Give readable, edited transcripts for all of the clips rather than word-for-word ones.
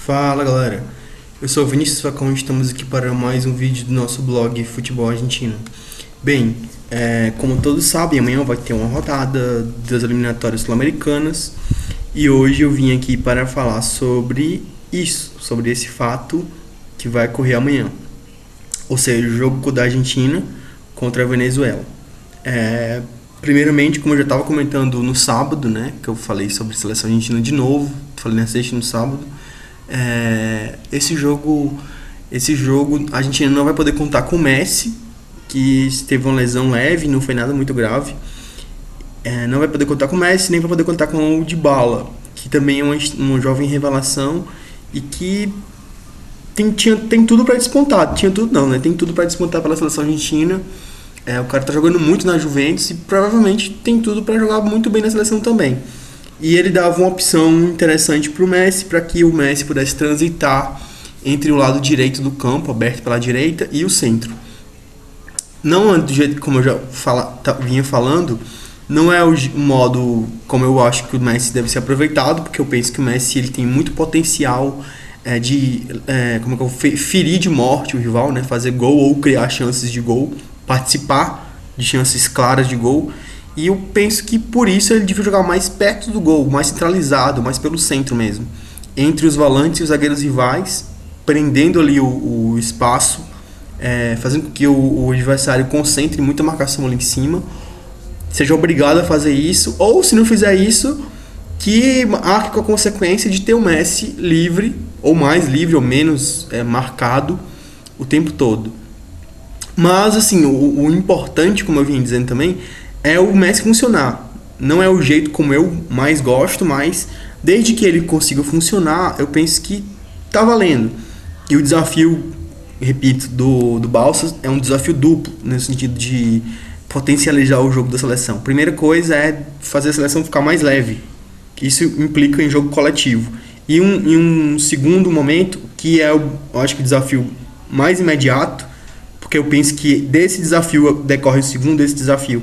Fala galera, eu sou o Vinícius Facão e estamos aqui para mais um vídeo do nosso blog Futebol Argentino. Bem, como todos sabem, amanhã vai ter uma rodada das eliminatórias sul-americanas e hoje eu vim aqui para falar sobre isso, sobre esse fato que vai ocorrer amanhã, ou seja, o jogo da Argentina contra a Venezuela. Primeiramente, como eu já estava comentando no sábado, né, que eu falei sobre a seleção argentina de novo, falei na sexta e no sábado, esse jogo a Argentina não vai poder contar com o Messi, que teve uma lesão leve, não foi nada muito grave. Não vai poder contar com o Messi, nem vai poder contar com o Dybala, que também é uma jovem revelação e que tem tudo para despontar. Tem tudo para despontar pela seleção argentina. O cara tá jogando muito na Juventus e provavelmente tem tudo para jogar muito bem na seleção também. E ele dava uma opção interessante para o Messi, para que o Messi pudesse transitar entre o lado direito do campo, aberto pela direita, e o centro. Não do jeito como eu já vinha falando, não é o modo como eu acho que o Messi deve ser aproveitado, porque eu penso que o Messi ele tem muito potencial de ferir de morte o rival, né? Fazer gol ou criar chances de gol, participar de chances claras de gol. E eu penso que por isso ele devia jogar mais perto do gol, mais centralizado, mais pelo centro mesmo, entre os volantes e os zagueiros rivais, prendendo ali o espaço, fazendo com que o adversário concentre muita marcação ali em cima, seja obrigado a fazer isso, ou se não fizer isso, que arque com a consequência de ter o Messi livre, ou mais livre, ou menos marcado o tempo todo. Mas assim, o importante, como eu vim dizendo também, é o Messi funcionar. Não é o jeito como eu mais gosto, mas desde que ele consiga funcionar, eu penso que tá valendo. E o desafio, repito, do Balsas é um desafio duplo, no sentido de potencializar o jogo da seleção. Primeira coisa é fazer a seleção ficar mais leve, que isso implica em jogo coletivo. E um segundo momento, que eu acho que o desafio mais imediato, porque eu penso que desse desafio decorre o segundo desse desafio,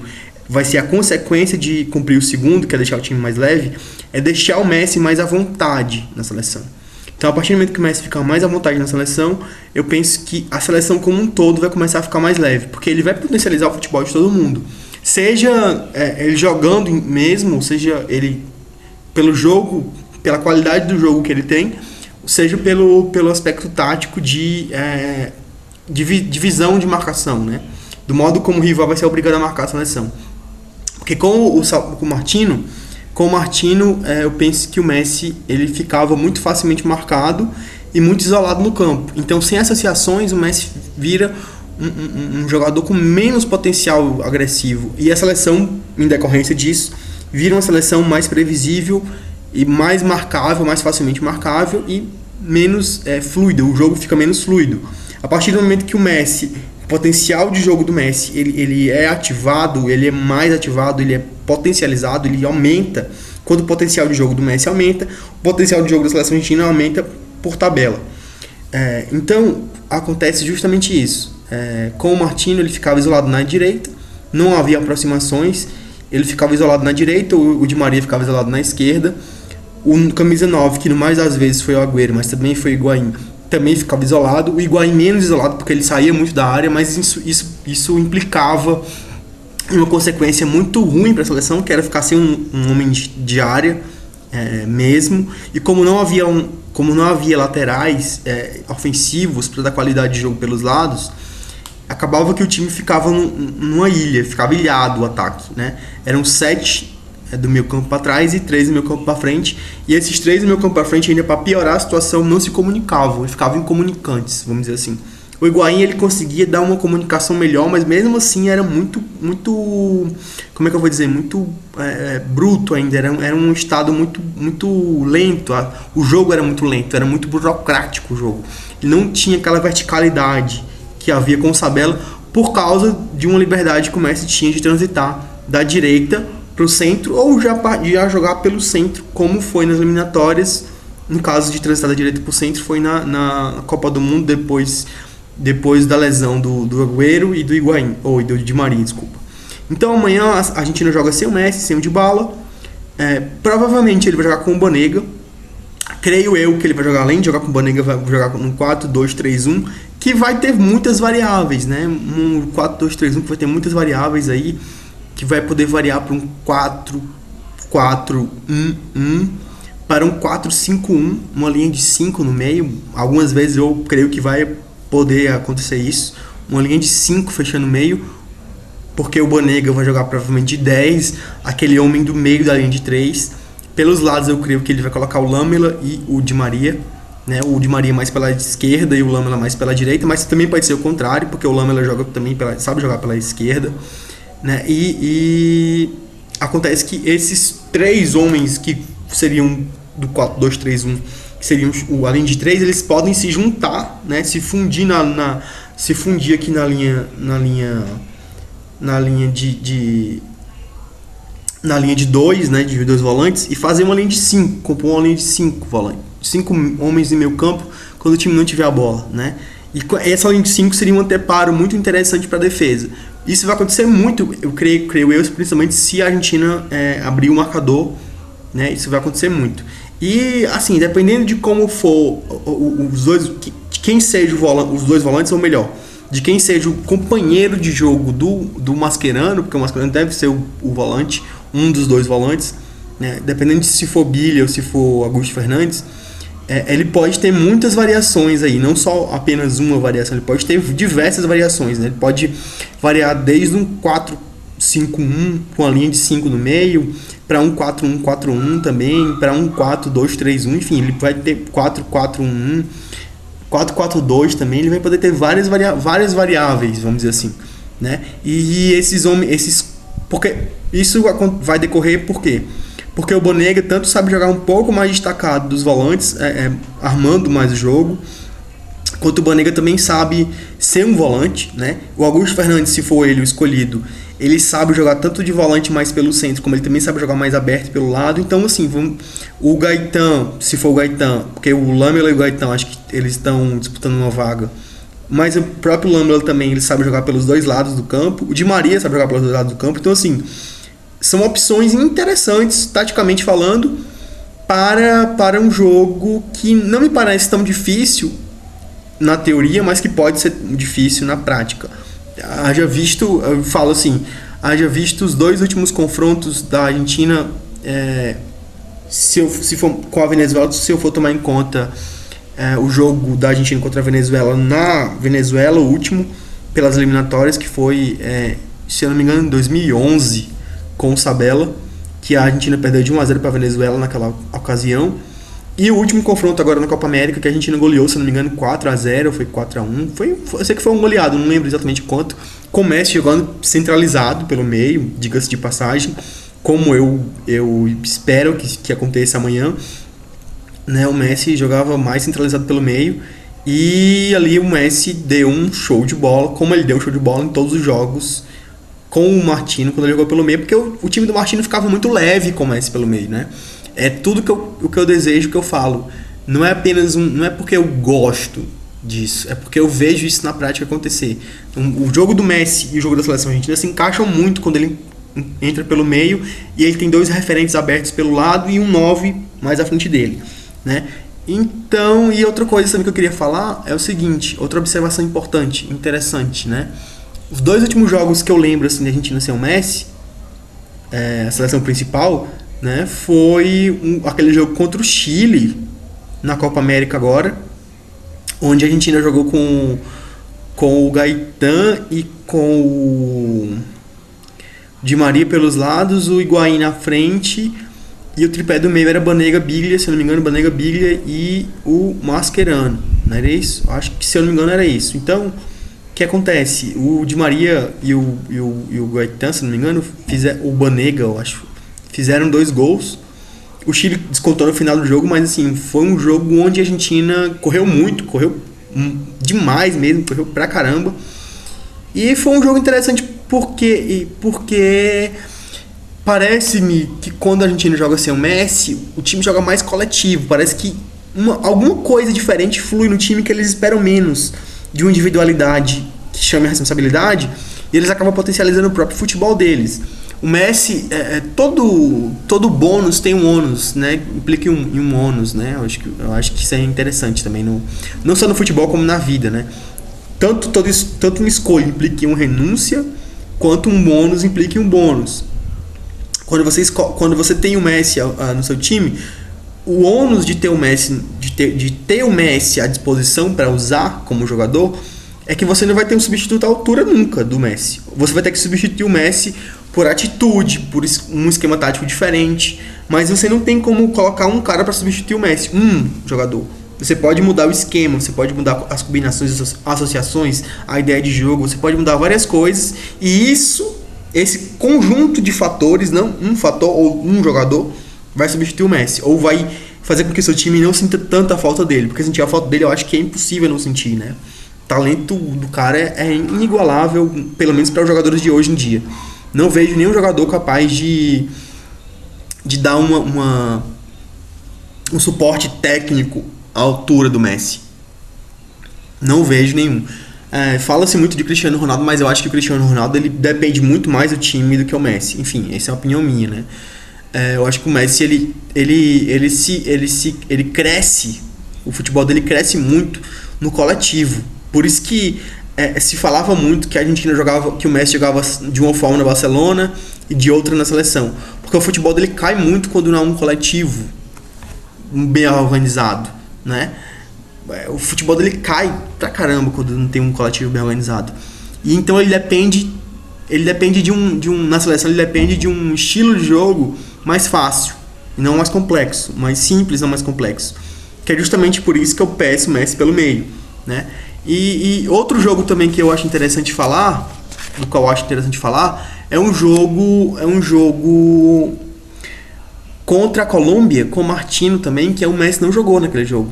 vai ser a consequência de cumprir o segundo, que é deixar o time mais leve, é deixar o Messi mais à vontade na seleção. Então, a partir do momento que o Messi ficar mais à vontade na seleção, eu penso que a seleção como um todo vai começar a ficar mais leve, porque ele vai potencializar o futebol de todo mundo. Seja ele jogando mesmo, seja ele pelo jogo, pela qualidade do jogo que ele tem, seja pelo aspecto tático de visão de marcação, né? Do modo como o rival vai ser obrigado a marcar a seleção. Porque com o Martino, eu penso que o Messi ele ficava muito facilmente marcado e muito isolado no campo. Então, sem associações, o Messi vira um jogador com menos potencial agressivo. E a seleção, em decorrência disso, vira uma seleção mais previsível e mais marcável, mais facilmente marcável e menos fluida. O jogo fica menos fluido. A partir do momento que o Messi, o potencial de jogo do Messi, ele é ativado, ele é mais ativado, ele é potencializado, ele aumenta. Quando o potencial de jogo do Messi aumenta, o potencial de jogo da seleção argentina aumenta por tabela. Então, acontece justamente isso. Com o Martino, ele ficava isolado na direita, não havia aproximações, ele ficava isolado na direita, o Di Maria ficava isolado na esquerda, o camisa 9, que no mais das vezes foi o Agüero, mas também foi o Higuaín, também ficava isolado, o Higuaín menos isolado porque ele saía muito da área, mas isso implicava uma consequência muito ruim para a seleção, que era ficar sem um homem de área mesmo, e como não havia laterais ofensivos para dar qualidade de jogo pelos lados, acabava que o time ficava numa ilha, ficava ilhado o ataque, né? Eram 7 do meio campo para trás e 3 do meio campo para frente, e esses 3 do meio campo para frente, ainda para piorar a situação, não se comunicavam, eles ficavam incomunicantes, vamos dizer assim. O Higuaín ele conseguia dar uma comunicação melhor, mas mesmo assim era muito como é que eu vou dizer, muito bruto ainda, era um estado muito lento, o jogo era muito lento, era muito burocrático o jogo, ele não tinha aquela verticalidade que havia com o Sabella, por causa de uma liberdade que o Messi tinha de transitar da direita para o centro, ou já jogar pelo centro, como foi nas eliminatórias. No caso de transitar da direita para o centro, foi na Copa do Mundo, depois da lesão do Agüero e do Higuaín, ou do Di Maria, desculpa. Então amanhã a Argentina joga sem o Messi, sem o Dybala. Provavelmente ele vai jogar com o Banega. Creio eu que ele vai jogar, além de jogar com o Banega, vai jogar no 4-2-3-1, que vai ter muitas variáveis, né? Um 4-2-3-1 que vai ter muitas variáveis aí, que vai poder variar para um 4-4-1-1, para um 4-5-1, uma linha de 5 no meio. Algumas vezes eu creio que vai poder acontecer isso, uma linha de 5 fechando no meio, porque o Banega vai jogar provavelmente de 10, aquele homem do meio da linha de 3. Pelos lados eu creio que ele vai colocar o Lamela e o Di Maria, né? O Di Maria mais pela esquerda e o Lamela mais pela direita, mas também pode ser o contrário, porque o Lamela joga também sabe jogar pela esquerda, né? E acontece que esses 3 homens que seriam do 4-2-3-1, que seriam a linha de 3, eles podem se juntar, né? Se fundir se fundir aqui na linha de 2, né, de 2 volantes, e fazer uma linha de 5, compor uma linha de 5 volantes, 5 homens em meio campo quando o time não tiver a bola, né? E essa linha de 5 seria um anteparo muito interessante para a defesa. Isso vai acontecer muito, eu creio eu, principalmente se a Argentina abrir o marcador, né? Isso vai acontecer muito. E assim, dependendo de como for os dois, de quem seja os dois volantes, ou melhor, de quem seja o companheiro de jogo do Mascherano, porque o Mascherano deve ser o volante, um dos 2 volantes, né? Dependendo de se for Billy ou se for Augusto Fernandes, ele pode ter muitas variações aí, não só apenas uma variação, ele pode ter diversas variações, né? Ele pode variar desde um 4-5-1 com a linha de 5 no meio, para um 4-1-4-1 também, para um 4-2-3-1, enfim, ele vai ter 4-4-1, 4-4-2 também, ele vai poder ter várias variáveis, vamos dizer assim, né? E porque isso vai decorrer por quê? Porque o Banega tanto sabe jogar um pouco mais destacado dos volantes, armando mais o jogo, quanto o Banega também sabe ser um volante, né? O Augusto Fernandes, se for ele o escolhido, ele sabe jogar tanto de volante mais pelo centro, como ele também sabe jogar mais aberto pelo lado. Então, assim, o Gaetan, se for o Gaetan, porque o Lamela e o Gaetan, acho que eles estão disputando uma vaga, mas o próprio Lamela também, ele sabe jogar pelos 2 lados do campo, o Di Maria sabe jogar pelos 2 lados do campo. Então, assim, são opções interessantes, taticamente falando, para um jogo que não me parece tão difícil na teoria, mas que pode ser difícil na prática. Haja visto os 2 últimos confrontos da Argentina, se for com a Venezuela, se eu for tomar em conta o jogo da Argentina contra a Venezuela na Venezuela, o último, pelas eliminatórias, que foi, se eu não me engano, em 2011, com o Sabella, que a Argentina perdeu de 1-0 para a Venezuela naquela ocasião. E o último confronto agora na Copa América, que a Argentina goleou, se não me engano, 4-0, foi 4-1. Eu sei que foi um goleado, não lembro exatamente quanto. Com o Messi jogando centralizado pelo meio, diga-se de passagem, como eu espero que aconteça amanhã, né? O Messi jogava mais centralizado pelo meio, e ali o Messi deu um show de bola, como ele deu um show de bola em todos os jogos com o Martino quando ele jogou pelo meio, porque o time do Martino ficava muito leve com o Messi pelo meio, né? É tudo o que eu desejo, que eu falo. Não é apenas não é porque eu gosto disso, é porque eu vejo isso na prática acontecer. Então, o jogo do Messi e o jogo da seleção argentina se encaixam muito quando ele entra pelo meio e ele tem 2 referentes abertos pelo lado e um 9 mais à frente dele, né? Então, e outra coisa também que eu queria falar é o seguinte, outra observação importante, interessante, né? Os 2 últimos jogos que eu lembro assim da Argentina sem o Messi, a seleção principal, né, foi aquele jogo contra o Chile na Copa América agora, onde a Argentina jogou com o Gaetan e com o Di Maria pelos lados, o Higuaín na frente, e o tripé do meio era Banega, Biglia, se eu não me engano, Banega, Biglia e o Mascherano, não era isso? Acho que, se eu não me engano, era isso. Então, o que acontece? O Di Maria e o Gaetan, se não me engano, o Banega, eu acho, fizeram 2 gols. O Chile descontou no final do jogo, mas assim, foi um jogo onde a Argentina correu muito, correu demais mesmo, correu pra caramba. E foi um jogo interessante porque parece-me que quando a Argentina joga sem o Messi, o time joga mais coletivo. Parece que alguma coisa diferente flui no time, que eles esperam menos de uma individualidade que chame a responsabilidade, e eles acabam potencializando o próprio futebol deles. O Messi, todo bônus tem um ônus, né? Implica em um ônus, né? Eu acho que isso é interessante também, não só no futebol como na vida, né? Tanto uma escolha implica em uma renúncia, quanto um bônus implica em um bônus. Quando você tem o Messi no seu time, o ônus de ter o Messi, de ter o Messi à disposição para usar como jogador, é que você não vai ter um substituto à altura nunca do Messi. Você vai ter que substituir o Messi por atitude, por um esquema tático diferente, mas você não tem como colocar um cara para substituir o Messi, um jogador. Você pode mudar o esquema, você pode mudar as combinações, as associações, a ideia de jogo, você pode mudar várias coisas, e esse conjunto de fatores, não um fator ou um jogador, vai substituir o Messi, ou vai fazer com que o seu time não sinta tanta falta dele, porque sentir a falta dele eu acho que é impossível não sentir, né? O talento do cara é inigualável, pelo menos para os jogadores de hoje em dia. Não vejo nenhum jogador capaz de dar um suporte técnico à altura do Messi. Não vejo nenhum. Fala-se muito de Cristiano Ronaldo, mas eu acho que o Cristiano Ronaldo ele depende muito mais do time do que o Messi. Enfim, essa é a opinião minha, né? Eu acho que o Messi ele cresce, o futebol dele cresce muito no coletivo. Por isso que se falava muito que a Argentina que o Messi jogava de uma forma na Barcelona e de outra na seleção, porque o futebol dele cai muito quando não é um coletivo bem organizado, né? O futebol dele cai pra caramba quando não tem um coletivo bem organizado. E então ele depende na seleção ele depende de um estilo de jogo mais fácil, e não mais complexo, mais simples, não mais complexo. Que é justamente por isso que eu peço o Messi pelo meio, né? E outro jogo também que eu acho interessante falar, é um jogo contra a Colômbia, com o Martino também, que o Messi não jogou naquele jogo.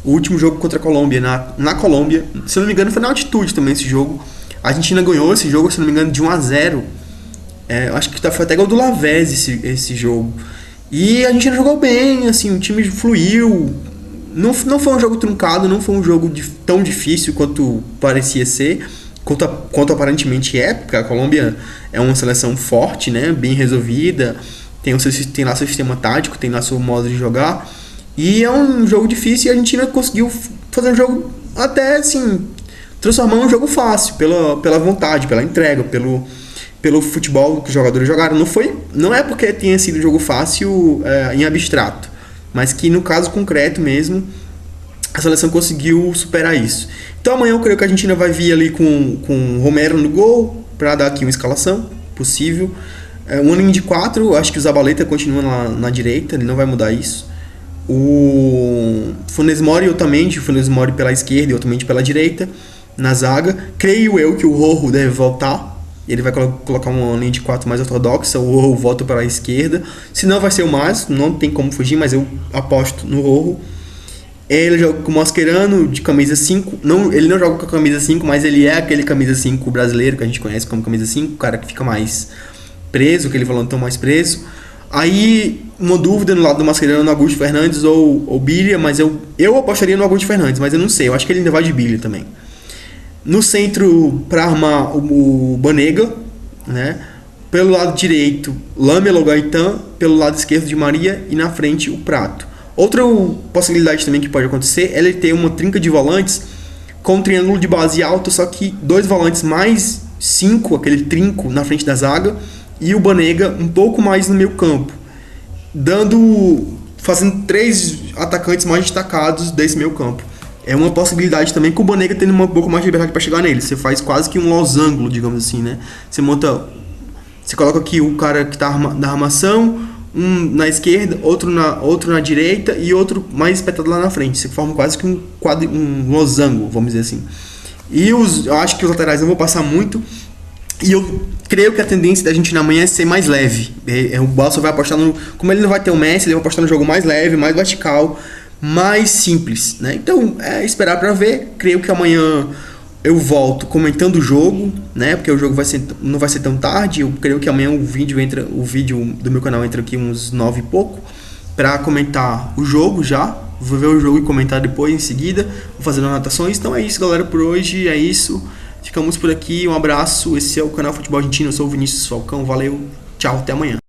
O último jogo contra a Colômbia, na Colômbia, se eu não me engano foi na altitude também esse jogo. A Argentina ganhou esse jogo, se eu não me engano, de 1-0. Acho que foi até gol do Lavezzi esse jogo. E a Argentina jogou bem, assim, o time fluiu. Não foi um jogo truncado, não foi um jogo tão difícil quanto parecia ser, quanto aparentemente é, porque a Colômbia é uma seleção forte, né, bem resolvida, tem lá seu sistema tático, tem lá seu modo de jogar, e é um jogo difícil e a Argentina conseguiu fazer um jogo até, assim, transformar um jogo fácil, pela vontade, pela entrega, pelo futebol que os jogadores jogaram. Não é porque tenha sido um jogo fácil em abstrato, mas que no caso concreto mesmo, a seleção conseguiu superar isso. Então amanhã eu creio que a Argentina vai vir ali com o Romero no gol, para dar aqui uma escalação possível. Uma linha de 4, acho que o Zabaleta continua na direita, ele não vai mudar isso. O Funes Mori e Otamendi, o Funes Mori pela esquerda e Otamendi pela direita, na zaga. Creio eu que o Rojo deve voltar. Ele vai colocar uma linha de 4 mais ortodoxa, o Rojo volta para a esquerda. Se não, vai ser o Márcio, não tem como fugir, mas eu aposto no Rojo. Ele joga com o Mascherano de camisa 5. Ele não joga com a camisa 5, mas ele é aquele camisa 5 brasileiro que a gente conhece como camisa 5, o cara que fica mais preso, aquele volantão mais preso. Aí, uma dúvida no lado do Mascherano, Augusto Fernandes ou Bilha, mas eu apostaria no Augusto Fernandes, mas eu não sei, eu acho que ele ainda vai de Bilha também. No centro, para armar o Banega, né? Pelo lado direito, Lamela Gaetan, pelo lado esquerdo de Maria e na frente o Prato. Outra possibilidade também que pode acontecer é ele ter uma trinca de volantes com um triângulo de base alto, só que 2 volantes mais 5, aquele trinco na frente da zaga, e o Banega um pouco mais no meio campo, fazendo 3 atacantes mais destacados desse meio campo. É uma possibilidade também com o Banega tendo um pouco mais de liberdade para chegar nele. Você faz quase que um losango, digamos assim, né? Você coloca aqui o cara que está na armação, um na esquerda, outro na direita e outro mais espetado lá na frente. Você forma quase que um losango, vamos dizer assim. E eu acho que os laterais não vão passar muito. E eu creio que a tendência da gente na manhã é ser mais leve. O Balsa vai apostar como ele não vai ter o Messi, ele vai apostar no jogo mais leve, mais vertical, mais simples, né? Então, esperar para ver. Creio que amanhã eu volto comentando o jogo, né? Porque o jogo não vai ser tão tarde. Eu creio que amanhã o vídeo do meu canal entra aqui uns 9 e pouco para comentar o jogo já. Vou ver o jogo e comentar depois em seguida. Vou fazer anotações. Então é isso, galera, por hoje. É isso. Ficamos por aqui. Um abraço. Esse é o canal Futebol Argentino. Eu sou o Vinícius Falcão. Valeu. Tchau, até amanhã.